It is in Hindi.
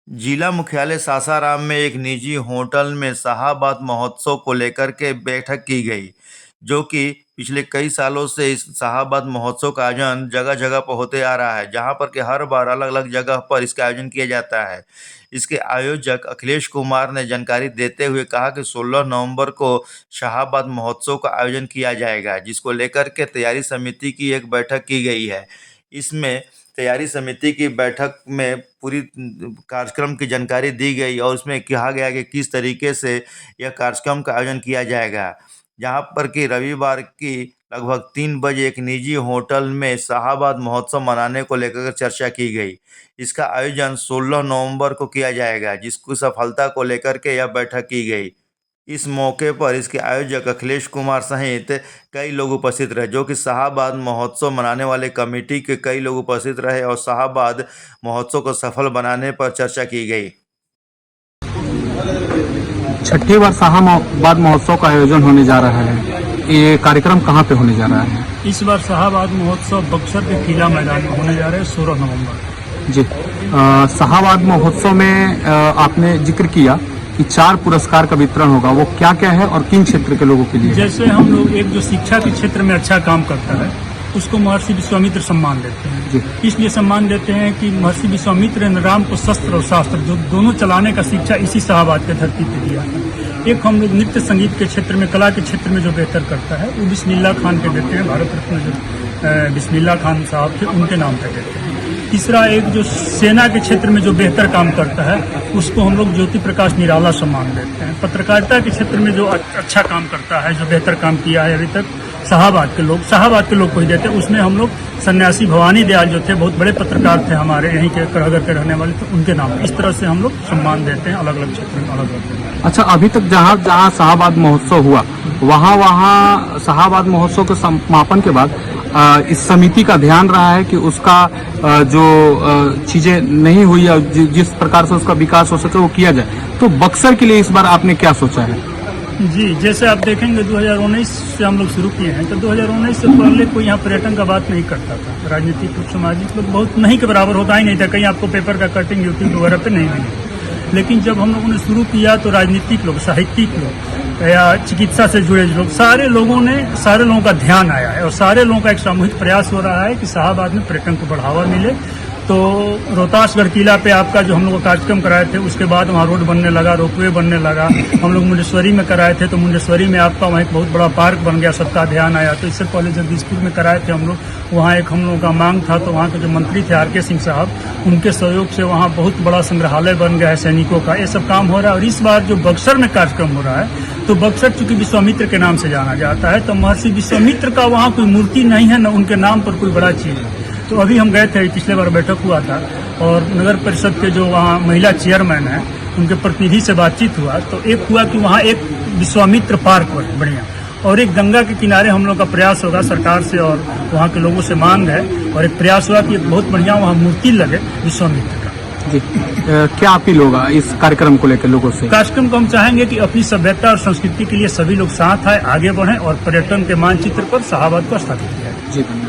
जिला मुख्यालय सासाराम में एक निजी होटल में शाहाबाद महोत्सव को लेकर के बैठक की गई, जो कि पिछले कई सालों से इस शाहाबाद महोत्सव का आयोजन जगह जगह पर होते आ रहा है, जहां पर कि हर बार अलग अलग जगह पर इसका आयोजन किया जाता है। इसके आयोजक अखिलेश कुमार ने जानकारी देते हुए कहा कि 16 नवंबर को शाहाबाद महोत्सव का आयोजन किया जाएगा, जिसको लेकर के तैयारी समिति की एक बैठक की गई है। इसमें तैयारी समिति की बैठक में पूरी कार्यक्रम की जानकारी दी गई और उसमें कहा गया कि किस तरीके से यह कार्यक्रम का आयोजन किया जाएगा, जहां पर कि रविवार की लगभग 3 बजे एक निजी होटल में शाहाबाद महोत्सव मनाने को लेकर चर्चा की गई। इसका आयोजन 16 नवंबर को किया जाएगा, जिसकी सफलता को लेकर के यह बैठक की गई। इस मौके पर इसके आयोजक अखिलेश कुमार सहित कई लोग उपस्थित रहे, जो कि शाहाबाद महोत्सव मनाने वाले कमेटी के कई लोग उपस्थित रहे और शाहाबाद महोत्सव को सफल बनाने पर चर्चा की गई। छठी बार शाहाबाद महोत्सव का आयोजन होने जा रहा है। ये कार्यक्रम कहाँ पे होने जा रहा है? इस बार शाहाबाद महोत्सव बक्सर के किला मैदान में होने जा रहे हैं 16 नवंबर। जी, शाहाबाद महोत्सव में आपने जिक्र किया कि 4 पुरस्कार का वितरण होगा, वो क्या क्या है और किन क्षेत्र के लोगों के लिए? जैसे हम लोग एक जो शिक्षा के क्षेत्र में अच्छा काम करता है उसको महर्षि विश्वामित्र सम्मान देते हैं। जी। इसलिए सम्मान देते हैं कि महर्षि विश्वामित्र ने राम को शस्त्र और शास्त्र जो दोनों चलाने का शिक्षा इसी शाहाबाद के धरती पे दिया है। एक हम लोग नृत्य संगीत के क्षेत्र में, कला के क्षेत्र में जो बेहतर करता है वो बिस्मिल्लाह खान के देते हैं, भारत रत्न जो बिस्मिल्लाह खान साहब थे उनके नाम पे देते हैं। तीसरा एक जो सेना के क्षेत्र में जो बेहतर काम करता है उसको हम लोग ज्योति प्रकाश निराला सम्मान देते हैं। पत्रकारिता के क्षेत्र में जो अच्छा काम करता है, जो बेहतर काम किया है अभी तक, शाहाबाद के लोग को ही देते हैं। उसमें हम लोग सन्यासी भवानी दयाल जो थे, बहुत बड़े पत्रकार थे हमारे यहीं के करहगर के रहने वाले, तो उनके नाम इस तरह से हम लोग सम्मान देते हैं अलग अलग क्षेत्र में अलग अलग। अच्छा, अभी तक जहाँ जहाँ शाहाबाद महोत्सव हुआ वहाँ शाहाबाद महोत्सव के समापन के बाद इस समिति का ध्यान रहा है कि उसका जो चीजें नहीं हुई या जिस प्रकार से उसका विकास हो सके वो किया जाए। तो बक्सर के लिए इस बार आपने क्या सोचा है? जी, जैसे आप देखेंगे 2019 से हम लोग शुरू किए हैं, तो 2019 से पहले कोई यहाँ पर्यटन का बात नहीं करता था। राजनीतिक और सामाजिक लोग बहुत नहीं के बराबर होता ही नहीं था, कहीं आपको पेपर का कटिंग यूट्यूब वगैरह पे नहीं मिली। लेकिन जब हम लोगों ने शुरू किया तो राजनीतिक लोग, साहित्यिक लोग या चिकित्सा से जुड़े लोग, सारे लोगों का ध्यान आया है और सारे लोगों का एक सामूहिक प्रयास हो रहा है कि शाहाबाद में पर्यटन को बढ़ावा मिले। तो रोहतासगढ़ किला पे आपका जो हम लोग कार्यक्रम कराए थे, उसके बाद वहाँ रोड बनने लगा, रोपवे बनने लगा। हम लोग मुंडेश्वरी में कराए थे तो मुंडेश्वरी में आपका वहाँ एक बहुत बड़ा पार्क बन गया, सबका ध्यान आया। तो इससे पहले जगदीशपुर में कराए थे हम लोग, वहाँ एक हम लोगों का मांग था, तो वहाँ के जो मंत्री थे RK सिंह साहब, उनके सहयोग से वहाँ बहुत बड़ा संग्रहालय बन गया है सैनिकों का। ये सब काम हो रहा है। और इस बार जो बक्सर में कार्यक्रम हो रहा है, तो बक्सर चूंकि विश्वामित्र के नाम से जाना जाता है, तो महर्षि विश्वामित्र का वहाँ कोई मूर्ति नहीं है, न उनके नाम पर कोई बड़ा चीज है। तो अभी हम गए थे, पिछले बार बैठक हुआ था और नगर परिषद के जो वहाँ महिला चेयरमैन है उनके प्रतिनिधि से बातचीत हुआ, तो एक हुआ कि वहाँ एक विश्वामित्र पार्क बढ़िया और एक गंगा के किनारे हम लोग का प्रयास होगा सरकार से और वहाँ के लोगों से मांग है, और एक प्रयास हुआ कि एक बहुत बढ़िया वहाँ मूर्ति लगे विश्वामित्र का। जी, क्या अपील होगा इस कार्यक्रम को लेकर लोगों से? कार्यक्रम को हम चाहेंगे कि अपनी सभ्यता और संस्कृति के लिए सभी लोग साथ आए, आगे बढ़ें और पर्यटन के मानचित्र पर शाहाबाद को स्थापित किया। जी।